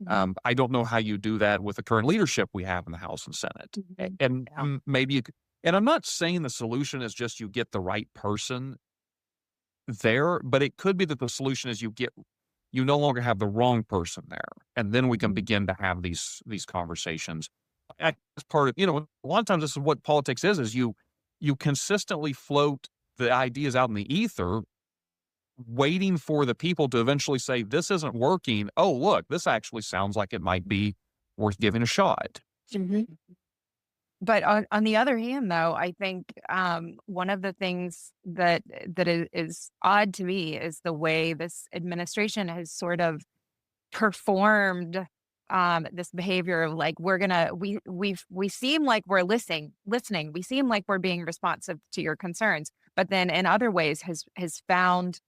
I don't know how you do that with the current leadership we have in the House and Senate. And maybe you could, and I'm not saying the solution is just you get the right person there, but it could be that the solution is you no longer have the wrong person there, and then we can begin to have these conversations. As part of, a lot of times this is what politics is you consistently float the ideas out in the ether, waiting for the people to eventually say, this isn't working. Oh, look, this actually sounds like it might be worth giving a shot. But on the other hand, though, I think one of the things that is odd to me is the way this administration has sort of performed this behavior of like, we seem like we're listening. We seem like we're being responsive to your concerns, but then in other ways has found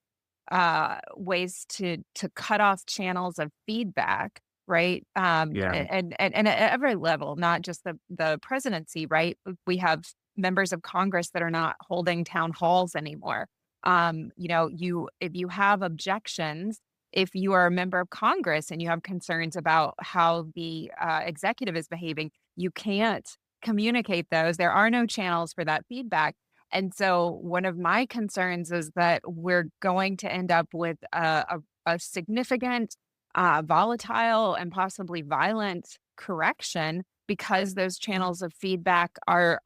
ways to cut off channels of feedback. Right. And at every level, not just the presidency. Right. We have members of Congress that are not holding town halls anymore. If you have objections, if you are a member of Congress and you have concerns about how the executive is behaving, you can't communicate those. There are no channels for that feedback. And so one of my concerns is that we're going to end up with a significant volatile and possibly violent correction because those channels of feedback are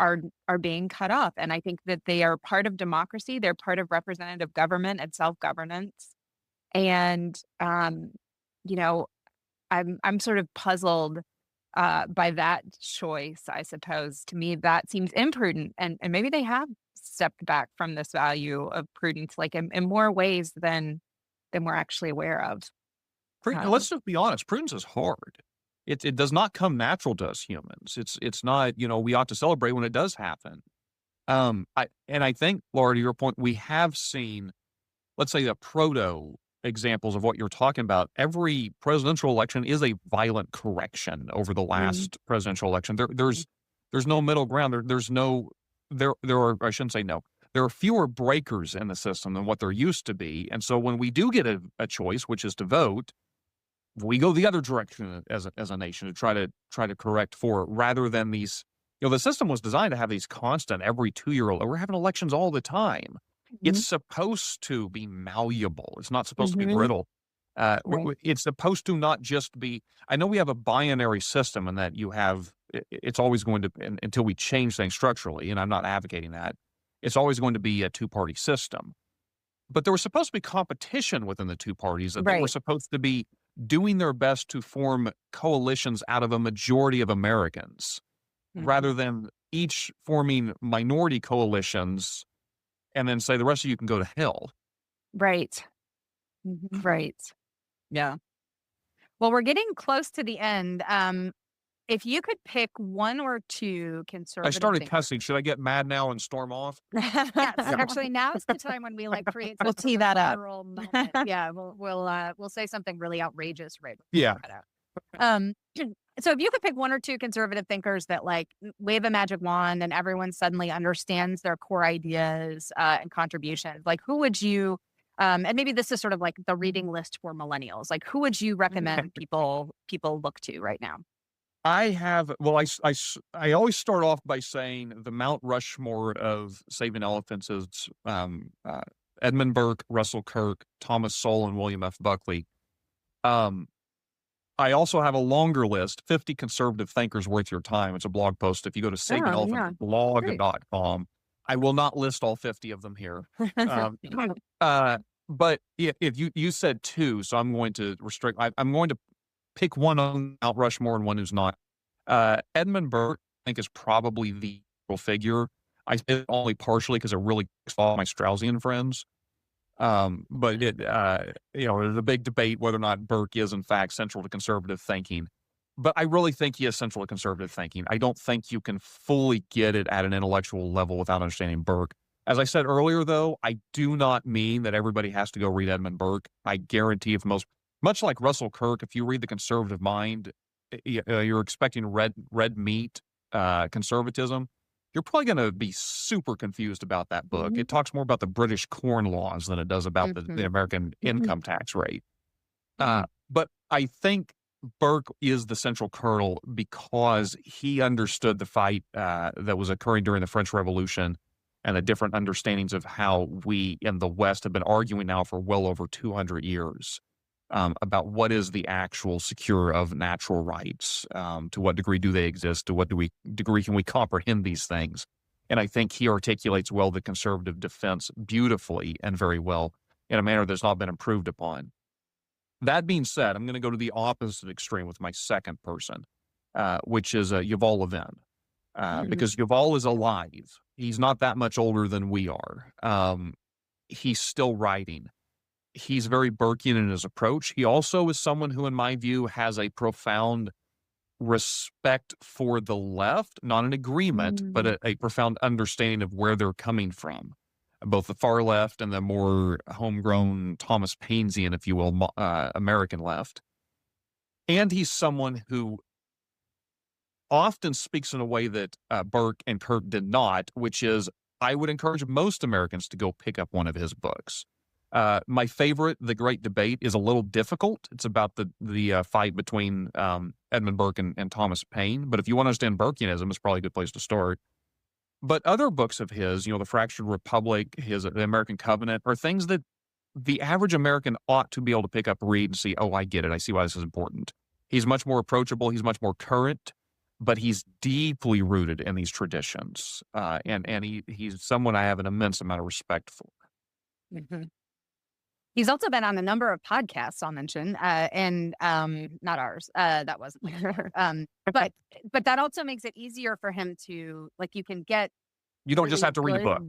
being cut off. And I think that they are part of democracy. They're part of representative government and self-governance. And I'm sort of puzzled by that choice. I suppose to me that seems imprudent, and maybe they have stepped back from this value of prudence, like in more ways than we're actually aware of. Let's just be honest. Prudence is hard. It does not come natural to us humans. It's not, we ought to celebrate when it does happen. I think, Laura, to your point, we have seen, let's say, the proto examples of what you're talking about. Every presidential election is a violent correction over the last presidential election. There's no middle ground. I shouldn't say no. There are fewer breakers in the system than what there used to be. And so when we do get a choice, which is to vote, we go the other direction as a nation to try to correct for it, rather than these. The system was designed to have these constant every 2-year. We're having elections all the time. It's supposed to be malleable. It's not supposed to be brittle. Right. It's supposed to not just be. I know we have a binary system, and that it's always going to, until we change things structurally. And I'm not advocating that. It's always going to be a two-party system. But there was supposed to be competition within the two parties, that they were supposed to be doing their best to form coalitions out of a majority of Americans, rather than each forming minority coalitions and then say the rest of you can go to hell. Right. Right. Yeah. Well, we're getting close to the end. If you could pick one or two conservative I started thinkers. cussing. Should I get mad now and storm off? Yes, actually, now is the time when we create. We'll tee that up. Moment. Yeah, we'll say something really outrageous, right? Yeah. So if you could pick one or two conservative thinkers that wave a magic wand and everyone suddenly understands their core ideas and contributions, who would you? And maybe this is sort of like the reading list for millennials. Who would you recommend people look to right now? I always start off by saying the Mount Rushmore of saving elephants is Edmund Burke, Russell Kirk, Thomas Sowell, and William F. Buckley. I also have a longer list, 50 conservative thinkers worth your time. It's a blog post. If you go to savingelephants.blog.com, I will not list all 50 of them here. But if you said two, so I'm going to restrict. I'm going to pick one on Mount Rushmore and one who's not. Edmund Burke, I think, is probably the figure. I say it only partially because it really all my Straussian friends. But there's a big debate whether or not Burke is in fact central to conservative thinking. But I really think he is central to conservative thinking. I don't think you can fully get it at an intellectual level without understanding Burke. As I said earlier, though, I do not mean that everybody has to go read Edmund Burke. I guarantee if much like Russell Kirk, if you read The Conservative Mind, you're expecting red meat conservatism, you're probably going to be super confused about that book. Mhm. It talks more about the British corn laws than it does about the American income tax rate. But I think Burke is the central kernel because he understood the fight that was occurring during the French Revolution and the different understandings of how we in the West have been arguing now for well over 200 years about what is the actual secure of natural rights, to what degree do they exist, to what degree can we comprehend these things. And I think he articulates well the conservative defense beautifully and very well in a manner that's not been improved upon. That being said, I'm going to go to the opposite extreme with my second person, which is Yuval Levin, because Yuval is alive. He's not that much older than we are. He's still writing. He's very Burkean in his approach. He also is someone who, in my view, has a profound respect for the left, not an agreement, but a profound understanding of where they're coming from, both the far left and the more homegrown Thomas Painesian, if you will, American left. And he's someone who often speaks in a way that Burke and Kirk did not, which is I would encourage most Americans to go pick up one of his books. My favorite, The Great Debate, is a little difficult. It's about the fight between Edmund Burke and Thomas Paine. But if you want to understand Burkeanism, it's probably a good place to start. But other books of his, The Fractured Republic, The American Covenant, are things that the average American ought to be able to pick up, read, and see, oh, I get it. I see why this is important. He's much more approachable. He's much more current, but he's deeply rooted in these traditions. And he's someone I have an immense amount of respect for. He's also been on a number of podcasts, I'll mention, and not ours. That wasn't. But that also makes it easier for him to, you can get. You don't just have to read the book.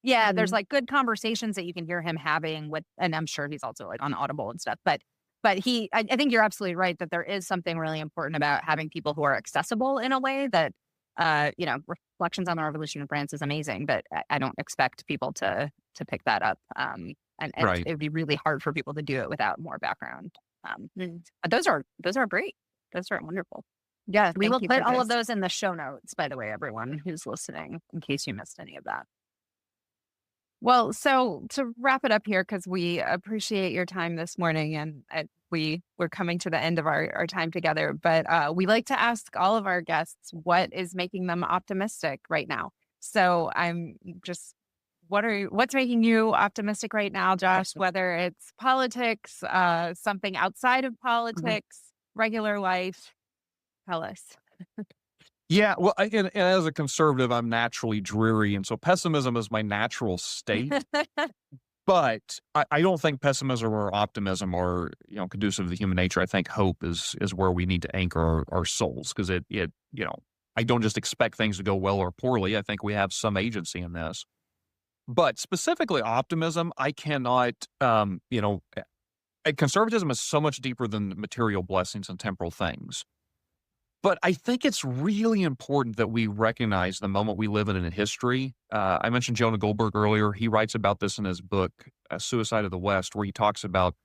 Yeah, there's good conversations that you can hear him having with, and I'm sure he's also on Audible and stuff. But I think you're absolutely right that there is something really important about having people who are accessible in a way that, Reflections on the Revolution in France is amazing, but I don't expect people to pick that up. And Right. it'd be really hard for people to do it without more background. But those are great. Those are wonderful. Yeah, we will put all of those in the show notes, by the way, everyone who's listening, in case you missed any of that. Well, so to wrap it up here, because we appreciate your time this morning, and we're coming to the end of our time together, but we like to ask all of our guests what is making them optimistic right now. So what's making you optimistic right now, Josh? Whether it's politics, something outside of politics, regular life, tell us. Yeah, well, and as a conservative, I'm naturally dreary, and so pessimism is my natural state. But I don't think pessimism or optimism are conducive to the human nature. I think hope is where we need to anchor our souls, because I don't just expect things to go well or poorly. I think we have some agency in this. But specifically optimism, I cannot, conservatism is so much deeper than material blessings and temporal things. But I think it's really important that we recognize the moment we live in history. I mentioned Jonah Goldberg earlier. He writes about this in his book, Suicide of the West, where he talks about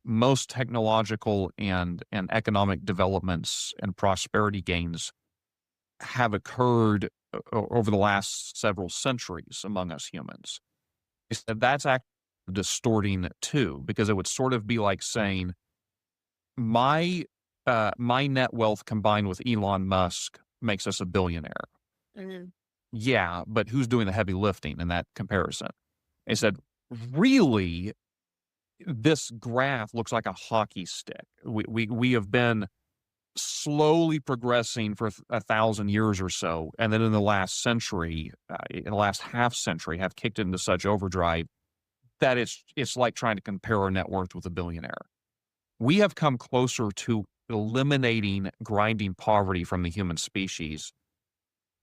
most technological and economic developments and prosperity gains have occurred over the last several centuries among us humans. He said that's actually distorting too, because it would sort of be like saying, my net wealth combined with Elon Musk makes us a billionaire. Yeah, but who's doing the heavy lifting in that comparison? He said, really, this graph looks like a hockey stick. We have been slowly progressing for 1,000 years or so, and then in the last century, in the last half century, have kicked into such overdrive that it's like trying to compare our net worth with a billionaire. We have come closer to eliminating grinding poverty from the human species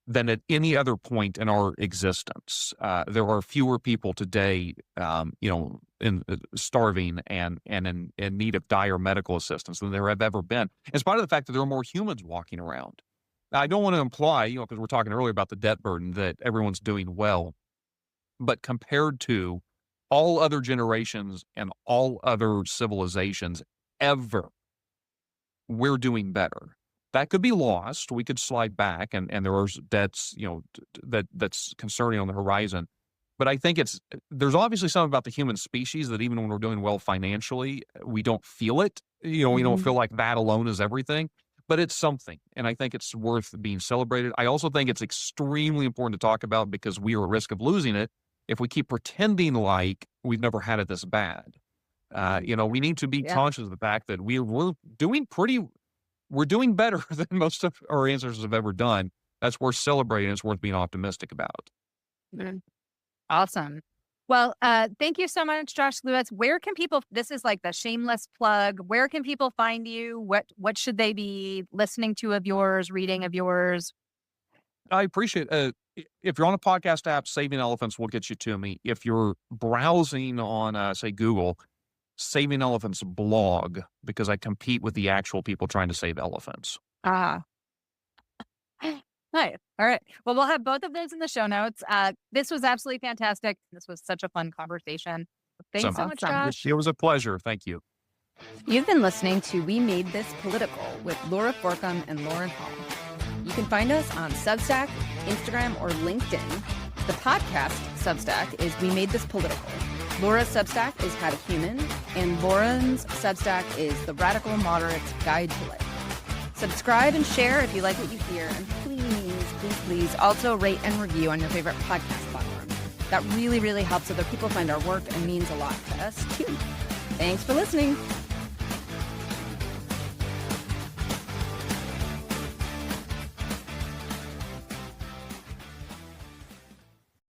than at any other point in our existence. There are fewer people today, starving and in need of dire medical assistance than there have ever been, in spite of the fact that there are more humans walking around. Now, I don't want to imply, because we're talking earlier about the debt burden, that everyone's doing well, but compared to all other generations and all other civilizations ever, we're doing better. That could be lost. We could slide back, and there are debts, that's concerning on the horizon. But I think there's obviously something about the human species that even when we're doing well financially, we don't feel it. We don't feel like that alone is everything, but it's something. And I think it's worth being celebrated. I also think it's extremely important to talk about because we are at risk of losing it if we keep pretending like we've never had it this bad. We need to be conscious of the fact that we're doing better than most of our ancestors have ever done. That's worth celebrating. It's worth being optimistic about. Awesome. Well, thank you so much, Josh Lewis. Where can people, this is like the shameless plug, where can people find you? What should they be listening to of yours, reading of yours? I appreciate it. If you're on a podcast app, Saving Elephants will get you to me. If you're browsing on, say, Google, Saving Elephants blog, because I compete with the actual people trying to save elephants. Nice. All right. Well, we'll have both of those in the show notes. This was absolutely fantastic. This was such a fun conversation. Thanks so much, Josh. It was a pleasure. Thank you. You've been listening to We Made This Political with Laura Forcum and Lauren Hall. You can find us on Substack, Instagram, or LinkedIn. The podcast Substack is We Made This Political. Laura's Substack is How to Human, and Lauren's Substack is The Radical Moderate's Guide to Life. Subscribe and share if you like what you hear, and please also rate and review on your favorite podcast platform. That really, really helps other people find our work and means a lot to us, too. Thanks for listening.